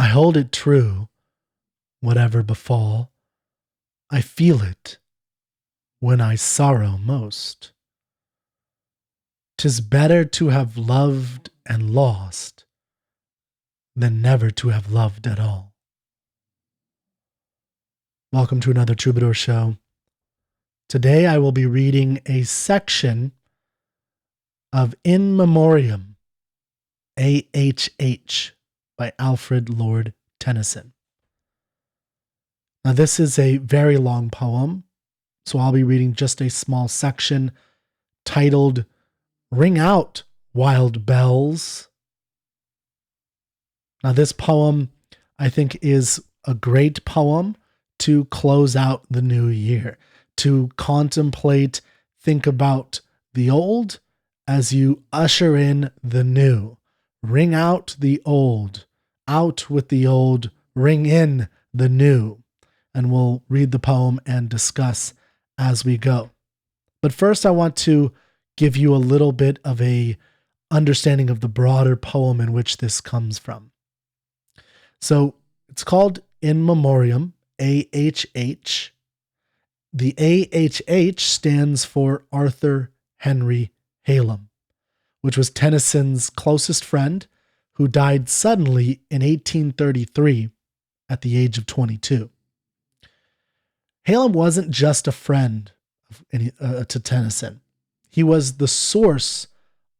I hold it true, whatever befall. I feel it when I sorrow most. 'Tis better to have loved and lost than never to have loved at all. Welcome to another Troubadour Show. Today I will be reading a section of In Memoriam AHH by Alfred Lord Tennyson. Now this is a very long poem, so I'll be reading just a small section titled Ring Out, Wild Bells. Now this poem, I think, is a great poem to close out the new year, to contemplate, think about the old as you usher in the new. Ring out the old, out with the old, ring in the new. And we'll read the poem and discuss as we go. But first I want to give you a little bit of a understanding of the broader poem in which this comes from. So it's called In Memoriam AHH. The AHH stands for Arthur Henry Hallam, which was Tennyson's closest friend who died suddenly in 1833 at the age of 22. Hallam wasn't just a friend to Tennyson. He was the source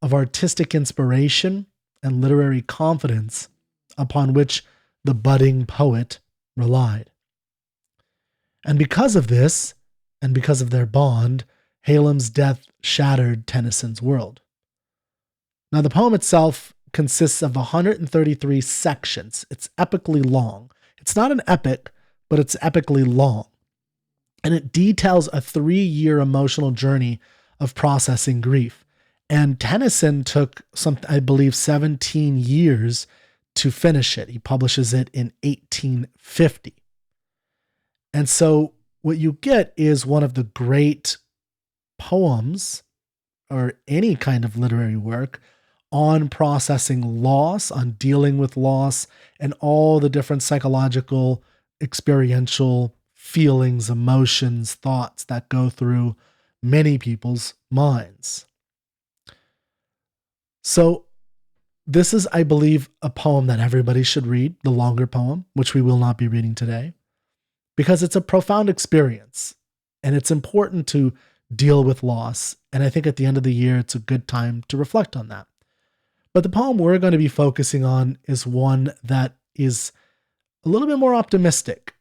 of artistic inspiration and literary confidence upon which the budding poet relied. And because of this, and because of their bond, Hallam's death shattered Tennyson's world. Now, the poem itself consists of 133 sections. It's epically long. It's not an epic, but it's epically long. And it details a 3-year emotional journey of processing grief. And Tennyson took I believe 17 years to finish it. He publishes it in 1850. And so what you get is one of the great poems, or any kind of literary work, on processing loss, on dealing with loss, and all the different psychological, experiential feelings, emotions, thoughts that go through many people's minds. So this is, I believe, a poem that everybody should read, the longer poem, which we will not be reading today, because it's a profound experience and it's important to deal with loss. And I think at the end of the year, it's a good time to reflect on that. But the poem we're going to be focusing on is one that is a little bit more optimistic.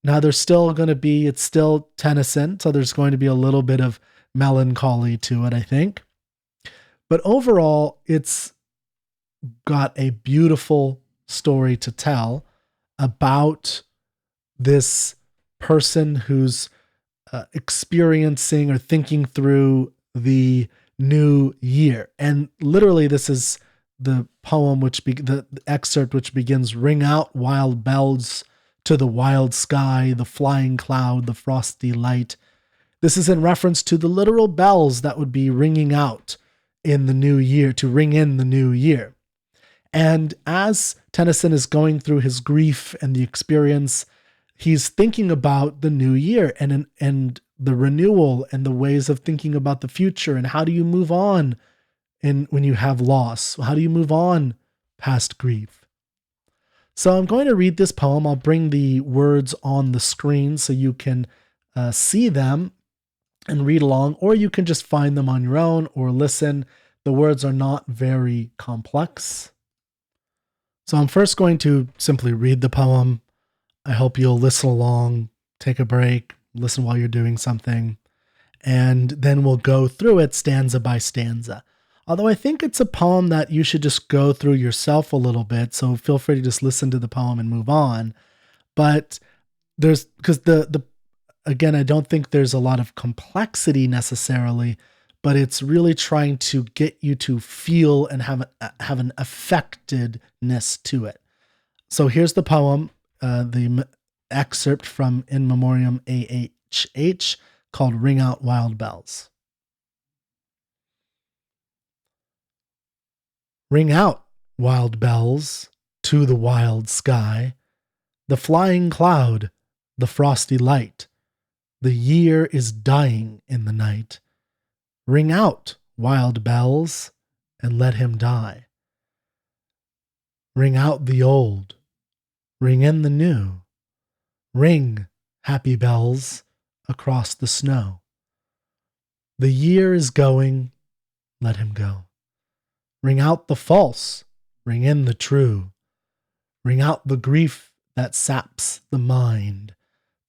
Now it's still Tennyson, so there's going to be a little bit of melancholy to it, I think. But overall, it's got a beautiful story to tell about this person who's experiencing or thinking through the new year. And literally, this is the poem, the excerpt which begins, "Ring out, wild bells, to the wild sky, the flying cloud, the frosty light." This is in reference to the literal bells that would be ringing out in the new year, to ring in the new year. And as Tennyson is going through his grief and the experience, he's thinking about the new year and the renewal and the ways of thinking about the future, and how do you move on when you have loss? How do you move on past grief? So I'm going to read this poem. I'll bring the words on the screen so you can see them and read along, or you can just find them on your own or listen. The words are not very complex. So I'm first going to simply read the poem. I hope you'll listen along, take a break, listen while you're doing something, and then we'll go through it stanza by stanza. Although I think it's a poem that you should just go through yourself a little bit, so feel free to just listen to the poem and move on. But because again, I don't think there's a lot of complexity necessarily, but it's really trying to get you to feel and have an affectedness to it. So here's the poem, the excerpt from In Memoriam AHH, called "Ring Out, Wild Bells." Ring out, wild bells, to the wild sky, the flying cloud, the frosty light. The year is dying in the night. Ring out, wild bells, and let him die. Ring out the old, ring in the new. Ring, happy bells, across the snow. The year is going, let him go. Ring out the false, ring in the true. Ring out the grief that saps the mind.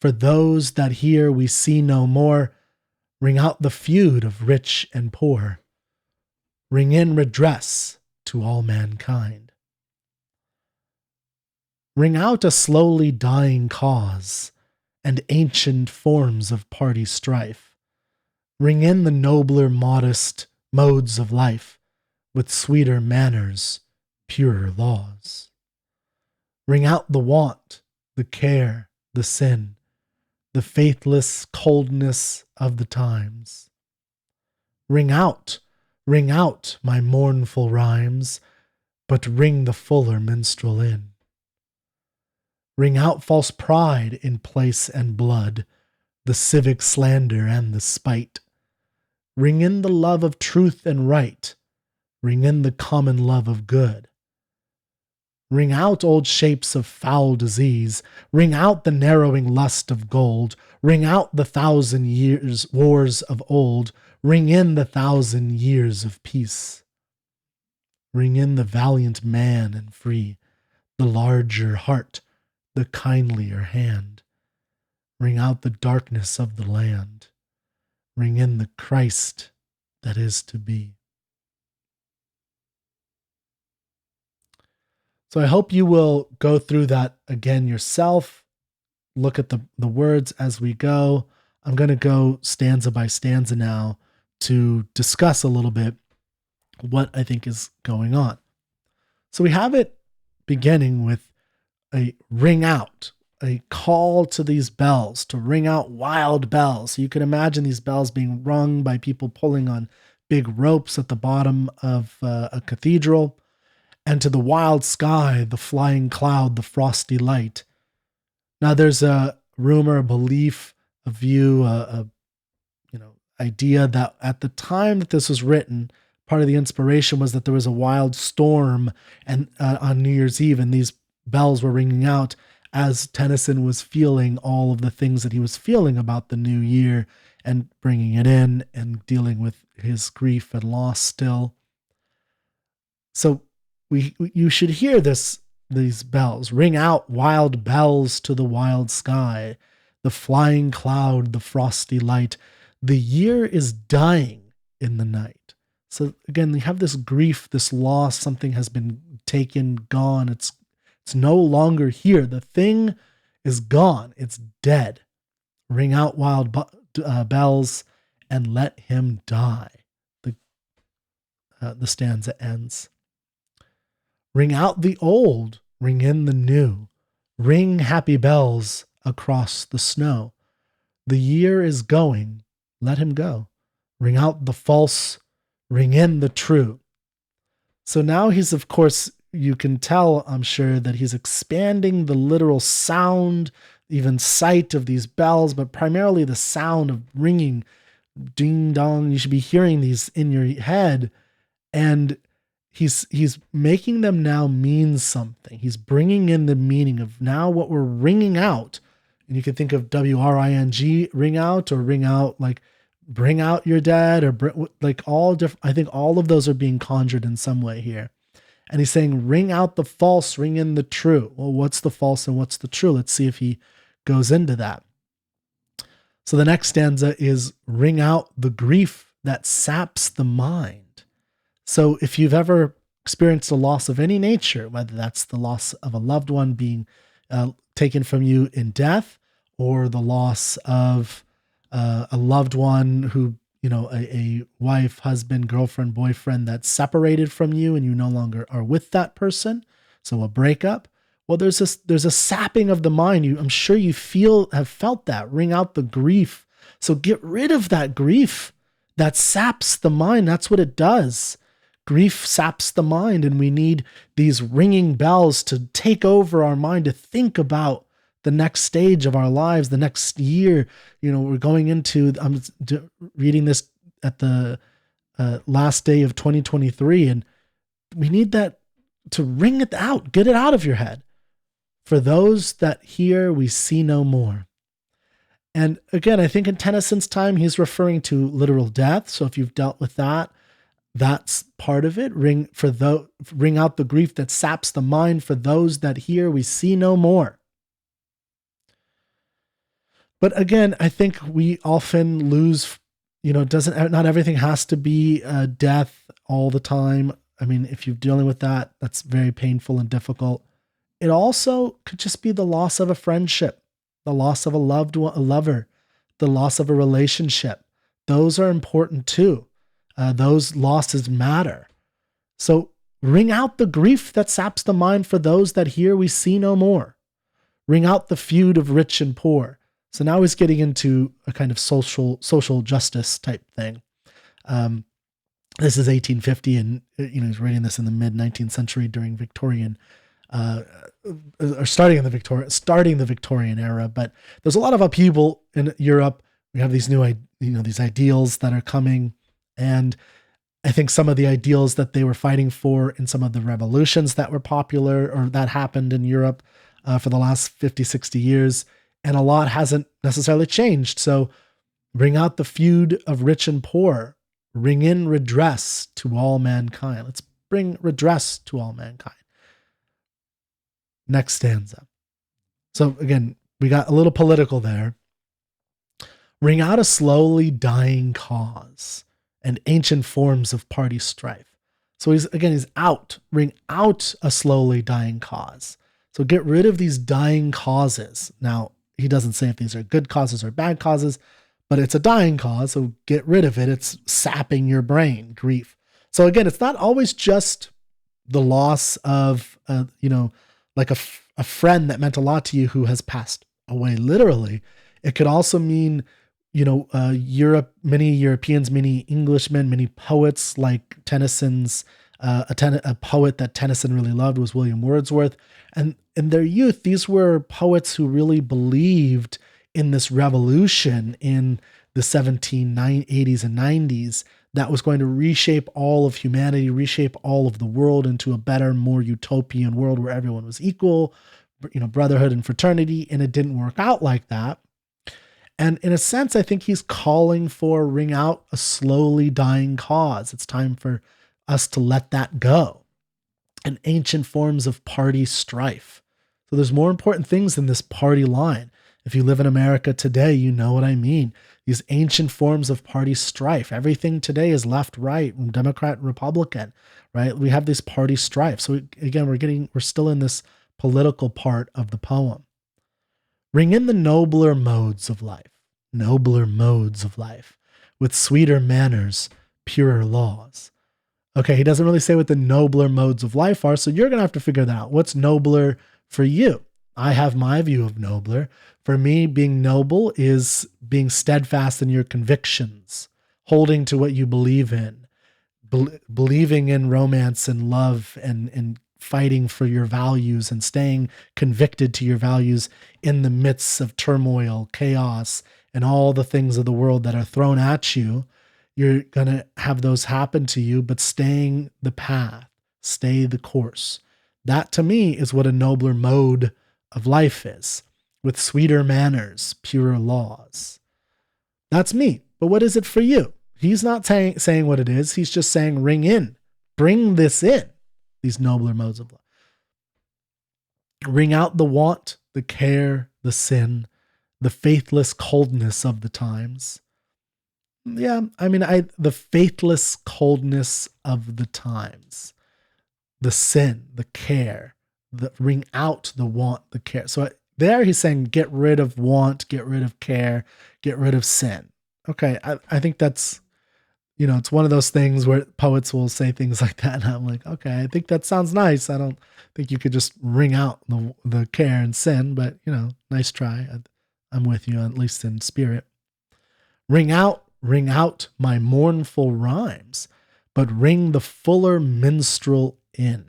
For those that here we see no more, ring out the feud of rich and poor. Ring in redress to all mankind. Ring out a slowly dying cause and ancient forms of party strife. Ring in the nobler modest modes of life with sweeter manners, purer laws. Ring out the want, the care, the sin, the faithless coldness of the times. Ring out, my mournful rhymes, but ring the fuller minstrel in. Ring out false pride in place and blood, the civic slander and the spite. Ring in the love of truth and right, ring in the common love of good. Ring out old shapes of foul disease, ring out the narrowing lust of gold, ring out the 1,000 years wars of old, ring in the 1,000 years of peace. Ring in the valiant man and free, the larger heart, the kindlier hand. Ring out the darkness of the land, ring in the Christ that is to be. So I hope you will go through that again yourself. Look at the words as we go. I'm going to go stanza by stanza now to discuss a little bit what I think is going on. So we have it beginning with a ring out, a call to these bells, to ring out wild bells. So you can imagine these bells being rung by people pulling on big ropes at the bottom of a cathedral. And to the wild sky, the flying cloud, the frosty light. Now there's a rumor, a belief, a view, a idea that at the time that this was written, part of the inspiration was that there was a wild storm and on New Year's Eve, and these bells were ringing out as Tennyson was feeling all of the things that he was feeling about the new year and bringing it in and dealing with his grief and loss still. So you should hear these bells. Ring out, wild bells to the wild sky, the flying cloud, the frosty light. The year is dying in the night. So again, you have this grief, this loss, something has been taken, gone. It's no longer here. The thing is gone. It's dead. Ring out wild bells and let him die. The stanza ends. Ring out the old, ring in the new. Ring happy bells across the snow. The year is going, let him go. Ring out the false, ring in the true. So now he's, of course, you can tell, I'm sure, that he's expanding the literal sound, even sight of these bells, but primarily the sound of ringing, ding dong. You should be hearing these in your head. And he's making them now mean something. He's bringing in the meaning of now what we're ringing out. And you can think of WRING, ring out, or ring out like bring out your dead, or like all different. I think all of those are being conjured in some way here. And he's saying, ring out the false, ring in the true. Well, what's the false and what's the true? Let's see if he goes into that. So the next stanza is ring out the grief that saps the mind. So if you've ever experienced a loss of any nature, whether that's the loss of a loved one being taken from you in death, or the loss of a loved one who, a wife, husband, girlfriend, boyfriend that's separated from you and you no longer are with that person, so a breakup. Well, there's a sapping of the mind. I'm sure you have felt that. Ring out the grief. So get rid of that grief that saps the mind. That's what it does. grief saps the mind, and we need these ringing bells to take over our mind, to think about the next stage of our lives, the next year. We're going into, I'm reading this at the last day of 2023, and we need that to ring it out, get it out of your head. For those that hear, we see no more. And again, I think in Tennyson's time, he's referring to literal death. So if you've dealt with that, that's part of it. Ring out the grief that saps the mind. For those that hear, we see no more. But again, I think we often lose, not everything has to be death all the time. I mean, if you're dealing with that, that's very painful and difficult. It also could just be the loss of a friendship, the loss of a lover, the loss of a relationship. Those are important too. Those losses matter. So ring out the grief that saps the mind. For those that hear, we see no more. Ring out the feud of rich and poor. So now he's getting into a kind of social justice type thing. This is 1850, and he's writing this in the mid 19th century during Victorian, or starting the Victorian era. But there's a lot of upheaval in Europe. We have these new, these ideals that are coming, and I think some of the ideals that they were fighting for in some of the revolutions that were popular or that happened in Europe for the last 50, 60 years, and a lot hasn't necessarily changed. So bring out the feud of rich and poor. Ring in redress to all mankind. Let's bring redress to all mankind. Next stanza. So again, we got a little political there. Ring out a slowly dying cause and ancient forms of party strife. So he's out. Ring out a slowly dying cause. So get rid of these dying causes. Now, he doesn't say if these are good causes or bad causes, but it's a dying cause, so get rid of it. It's sapping your brain, grief. So again, it's not always just the loss of, like a friend that meant a lot to you who has passed away literally. It could also mean, Europe, many Europeans, many Englishmen, many poets like Tennyson's, a poet that Tennyson really loved was William Wordsworth. And in their youth, these were poets who really believed in this revolution in the 1780s and 90s that was going to reshape all of humanity, reshape all of the world into a better, more utopian world where everyone was equal, brotherhood and fraternity. And it didn't work out like that. And in a sense, I think he's calling for ring out a slowly dying cause. It's time for us to let that go. And ancient forms of party strife. So there's more important things than this party line. If you live in America today, you know what I mean. These ancient forms of party strife. Everything today is left, right, Democrat, Republican, right? We have this party strife. So again, we're still in this political part of the poem. Ring in the nobler modes of life, with sweeter manners, purer laws. Okay, he doesn't really say what the nobler modes of life are, so you're going to have to figure that out. What's nobler for you? I have my view of nobler. For me, being noble is being steadfast in your convictions, holding to what you believe in, believing in romance and love and fighting for your values and staying convicted to your values in the midst of turmoil, chaos, and all the things of the world that are thrown at you. You're going to have those happen to you, but staying the path, stay the course. That to me is what a nobler mode of life is, with sweeter manners, purer laws. That's me. But what is it for you? He's not saying what it is. He's just saying ring in, bring this in, these nobler modes of life. Ring out the want, the care, the sin, the faithless coldness of the times. Yeah, I mean, the faithless coldness of the times, the sin, the care, ring out the want, the care. So there he's saying, get rid of want, get rid of care, get rid of sin. Okay, I think that's, it's one of those things where poets will say things like that. And I'm like, okay, I think that sounds nice. I don't think you could just ring out the care and sin, but, nice try. I'm with you, at least in spirit. Ring out my mournful rhymes, but ring the fuller minstrel in.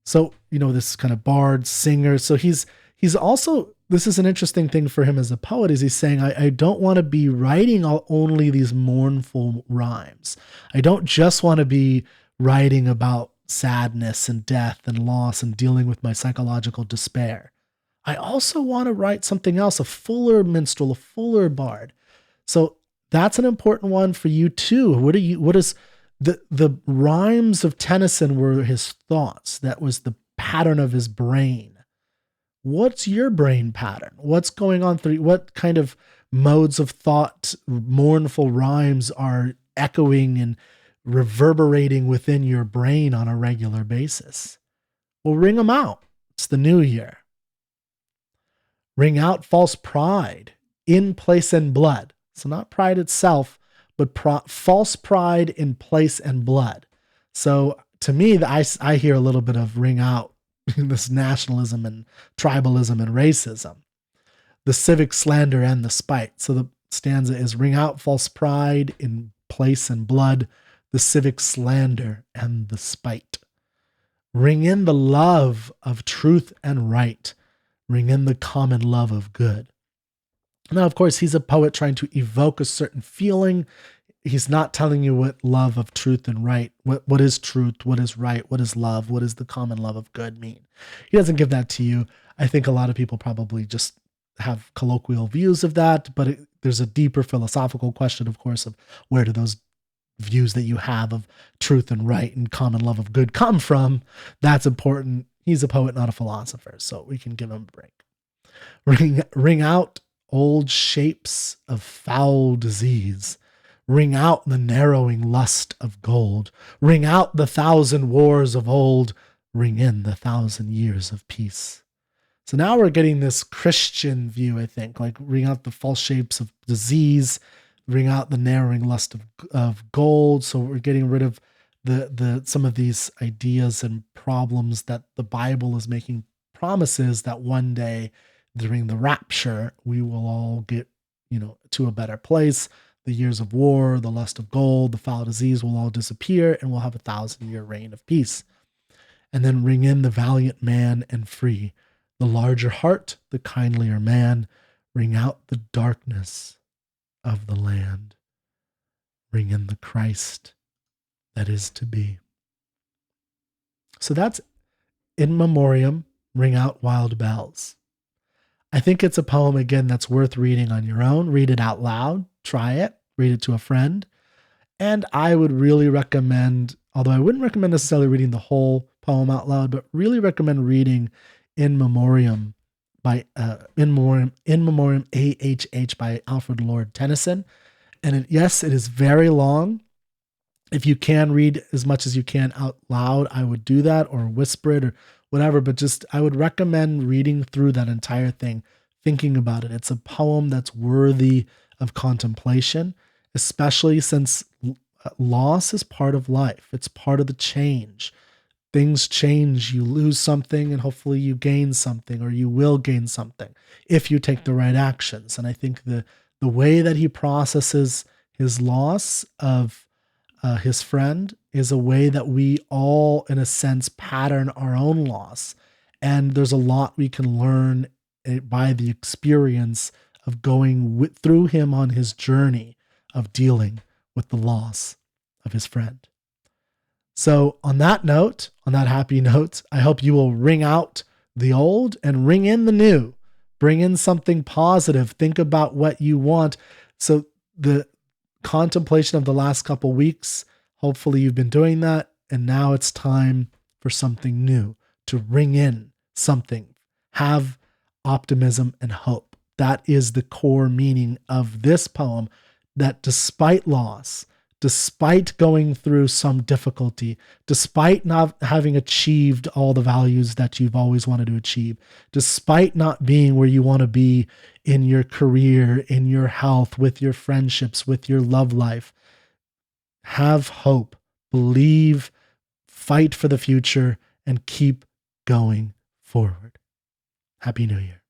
So, this kind of bard, singer. So he's also, this is an interesting thing for him as a poet, is he's saying, I don't want to be writing only these mournful rhymes. I don't just want to be writing about sadness and death and loss and dealing with my psychological despair. I also want to write something else, a fuller minstrel, a fuller bard. So that's an important one for you too. What is the rhymes of Tennyson were his thoughts. That was the pattern of his brain. What's your brain pattern? What's going on through, what kind of modes of thought, mournful rhymes are echoing and reverberating within your brain on a regular basis? Well, ring them out. It's the new year. Ring out false pride in place and blood. So not pride itself, but false pride in place and blood. So to me, I hear a little bit of ring out this nationalism and tribalism and racism, the civic slander and the spite. So the stanza is ring out false pride in place and blood, the civic slander and the spite. Ring in the love of truth and right. Ring in the common love of good. Now, of course, he's a poet trying to evoke a certain feeling. He's not telling you what love of truth and right, what is truth, what is right, what is love, what is the common love of good mean. He doesn't give that to you. I think a lot of people probably just have colloquial views of that, but there's a deeper philosophical question, of course, of where do those views that you have of truth and right and common love of good come from. That's important. He's a poet, not a philosopher, so we can give him a break. Ring out old shapes of foul disease. Ring out the narrowing lust of gold. Ring out the 1,000 wars of old. Ring in the 1,000 years of peace. So now we're getting this Christian view, I think, like ring out the false shapes of disease, ring out the narrowing lust of gold. So we're getting rid of some of these ideas and problems that the Bible is making promises that one day during the rapture, we will all get, to a better place. The years of war, the lust of gold, the foul disease will all disappear, and we'll have a 1,000-year reign of peace. And then ring in the valiant man and free, the larger heart, the kindlier man. Ring out the darkness of the land. Ring in the Christ that is to be. So that's In Memoriam, Ring Out Wild Bells. I think it's a poem, again, that's worth reading on your own. Read it out loud. Try it. Read it to a friend. And I would really recommend, although I wouldn't recommend necessarily reading the whole poem out loud, but really recommend reading In Memoriam In Memoriam AHH by Alfred Lord Tennyson. And yes, it is very long. If you can read as much as you can out loud, I would do that, or whisper it or whatever, but just I would recommend reading through that entire thing, thinking about it. It's a poem that's worthy of contemplation, especially since loss is part of life. It's part of the change. Things change. You lose something and hopefully you gain something, or you will gain something if you take the right actions. And I think the way that he processes his loss of his friend is a way that we all, in a sense, pattern our own loss. And there's a lot we can learn by the experience of going through him on his journey of dealing with the loss of his friend. So on that note, on that happy note, I hope you will ring out the old and ring in the new. Bring in something positive. Think about what you want. So the contemplation of the last couple weeks, hopefully you've been doing that. And now it's time for something new, to ring in something. Have optimism and hope. That is the core meaning of this poem, that despite loss, despite going through some difficulty, despite not having achieved all the values that you've always wanted to achieve, despite not being where you want to be in your career, in your health, with your friendships, with your love life, have hope, believe, fight for the future, and keep going forward. Happy New Year.